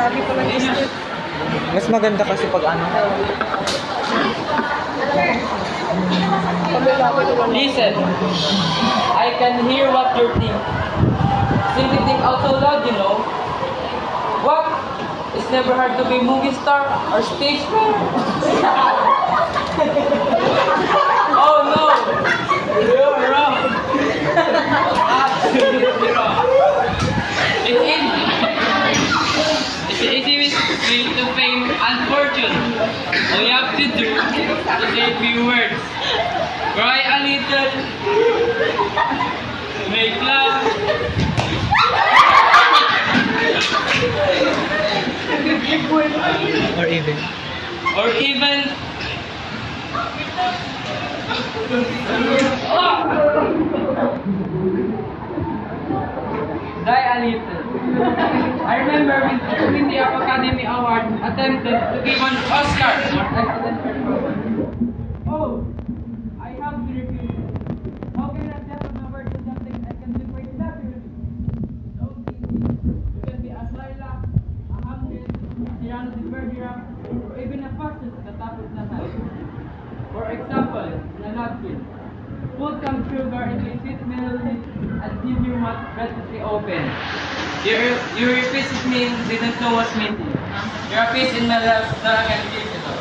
Lagi ko nag-skip. Mas maganda kasi pag ano. Listen, I can hear what you think. Simply think out so loud, you know. What? It's never hard to be movie star or stage star. Oh no! You're wrong. Absolutely wrong. It's easy. It's easy way to fame and fortune. All you have to do is say a few words. Cry a little. Make love. Or even. Or even die a little. I remember when the Academy Award attempted to give an Oscar for excellent performance. Oh, I have to refuse. How can I tell an award to something I can do quite naturally? So easy. You can be a Shylock, a Hamlet, a Cyrano de Bergerac, or even a Faustus at the top of the house. For example, in a nutshell, put some sugar into a sweet melody and give your mouth breathlessly open. Your face is mean, didn't know what's meeting. Your face in my left, that I can give it up.